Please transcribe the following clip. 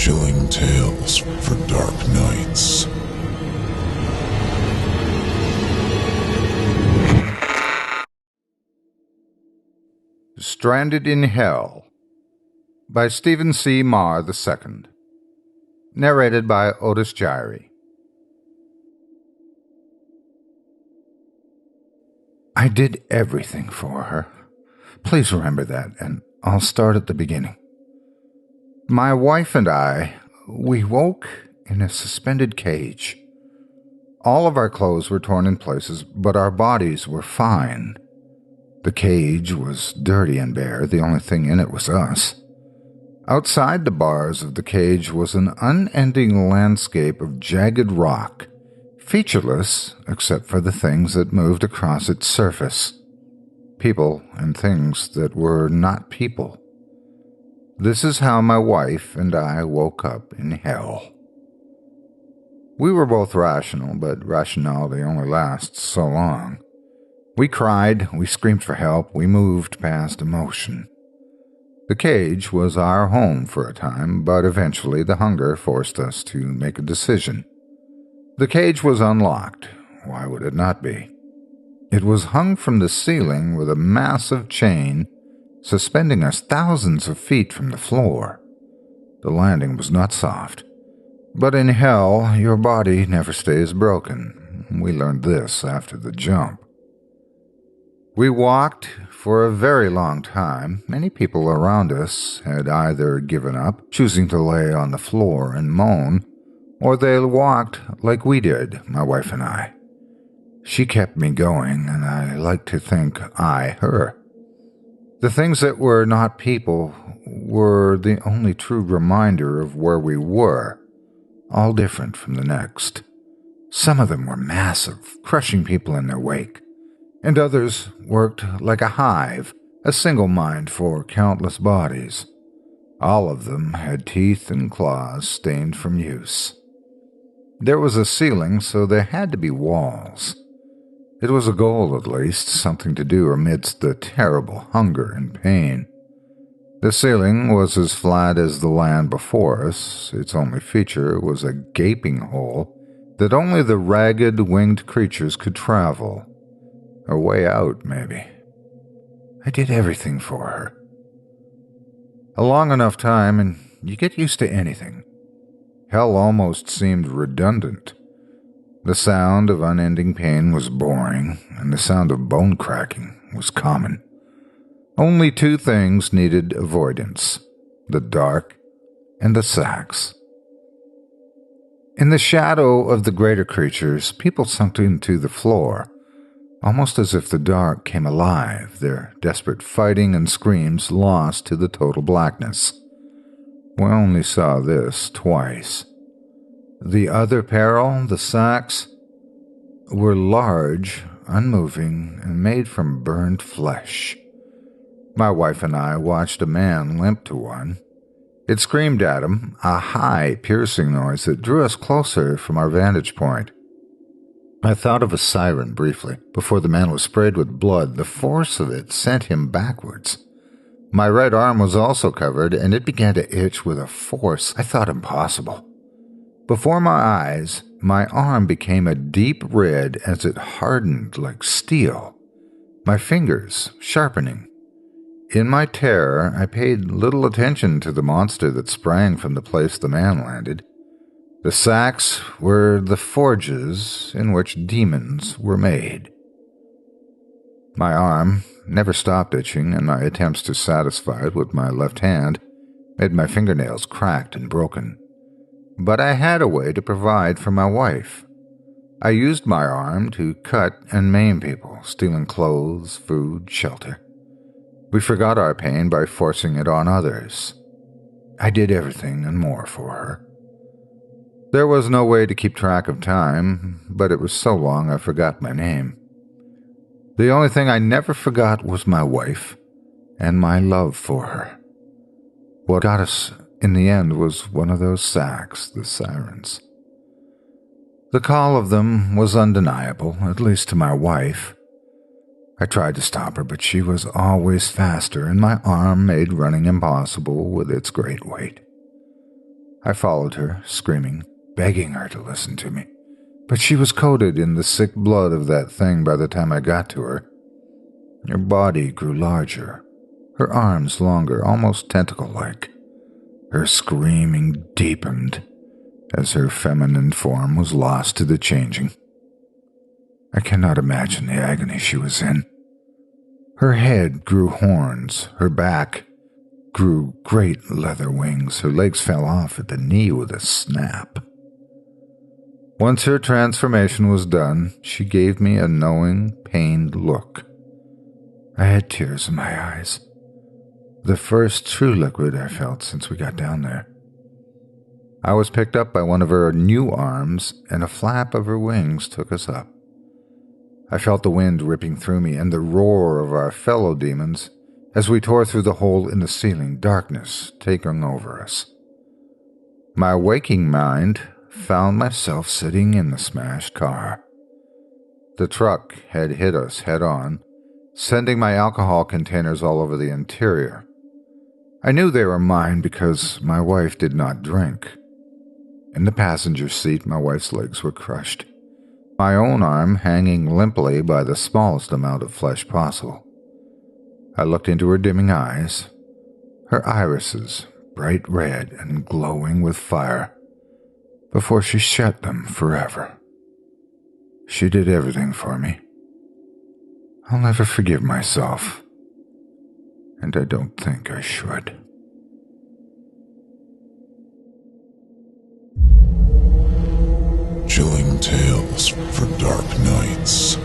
chilling tales for dark nights. Stranded in Hell by Stephen C. Maher II. Narrated by Otis Jiry. I did everything for her. Please remember that, and I'll start at the beginning. My wife and we woke in a suspended cage. All of our clothes were torn in places, but our bodies were fine. The cage was dirty and bare. The only thing in it was us. Outside the bars of the cage was an unending landscape of jagged rock, featureless except for the things that moved across its surface. People and things that were not people. This is how my wife and I woke up in hell. We were both rational, but rationality only lasts so long. We cried, we screamed for help, we moved past emotion. The cage was our home for a time, but eventually the hunger forced us to make a decision. The cage was unlocked. Why would it not be? It was hung from the ceiling with a massive chain, suspending us thousands of feet from the floor. The landing was not soft. But in hell, your body never stays broken. We learned this after the jump. We walked for a very long time. Many people around us had either given up, choosing to lay on the floor and moan, or they walked like we did, my wife and I. She kept me going, and I like to think I her. The things that were not people were the only true reminder of where we were, all different from the next. Some of them were massive, crushing people in their wake, and others worked like a hive, a single mind for countless bodies. All of them had teeth and claws stained from use. There was a ceiling, so there had to be walls. It was a goal, at least, something to do amidst the terrible hunger and pain. The ceiling was as flat as the land before us. Its only feature was a gaping hole that only the ragged, winged creatures could travel. A way out, maybe. I did everything for her. A long enough time, and you get used to anything. Hell almost seemed redundant. The sound of unending pain was boring, and the sound of bone cracking was common. Only two things needed avoidance: the dark and the sacks. In the shadow of the greater creatures, people sunk into the floor, almost as if the dark came alive, their desperate fighting and screams lost to the total blackness. We only saw this twice. The other peril, the sacks, were large, unmoving, and made from burned flesh. My wife and I watched a man limp to one. It screamed at him, a high, piercing noise that drew us closer from our vantage point. I thought of a siren briefly. Before the man was sprayed with blood, the force of it sent him backwards. My right arm was also covered, and it began to itch with a force I thought impossible. Before my eyes, my arm became a deep red as it hardened like steel, my fingers sharpening. In my terror, I paid little attention to the monster that sprang from the place the man landed. The sacks were the forges in which demons were made. My arm never stopped itching, and my attempts to satisfy it with my left hand made my fingernails cracked and broken. But I had a way to provide for my wife. I used my arm to cut and maim people, stealing clothes, food, shelter. We forgot our pain by forcing it on others. I did everything and more for her. There was no way to keep track of time, but it was so long I forgot my name. The only thing I never forgot was my wife and my love for her. What got us in the end was one of those sacks, the sirens. The call of them was undeniable, at least to my wife. I tried to stop her, but she was always faster, and my arm made running impossible with its great weight. I followed her, screaming, begging her to listen to me. But she was coated in the sick blood of that thing by the time I got to her. Her body grew larger, her arms longer, almost tentacle-like. Her screaming deepened as her feminine form was lost to the changing. I cannot imagine the agony she was in. Her head grew horns, her back grew great leather wings, her legs fell off at the knee with a snap. Once her transformation was done, she gave me a knowing, pained look. I had tears in my eyes, the first true liquid I felt since we got down there. I was picked up by one of her new arms, and a flap of her wings took us up. I felt the wind ripping through me and the roar of our fellow demons as we tore through the hole in the ceiling, darkness taking over us. My waking mind found myself sitting in the smashed car. The truck had hit us head-on, sending my alcohol containers all over the interior. I knew they were mine because my wife did not drink. In the passenger seat, my wife's legs were crushed, my own arm hanging limply by the smallest amount of flesh possible. I looked into her dimming eyes, her irises bright red and glowing with fire, before she shut them forever. She did everything for me. I'll never forgive myself, and I don't think I should. Chilling tales for dark nights.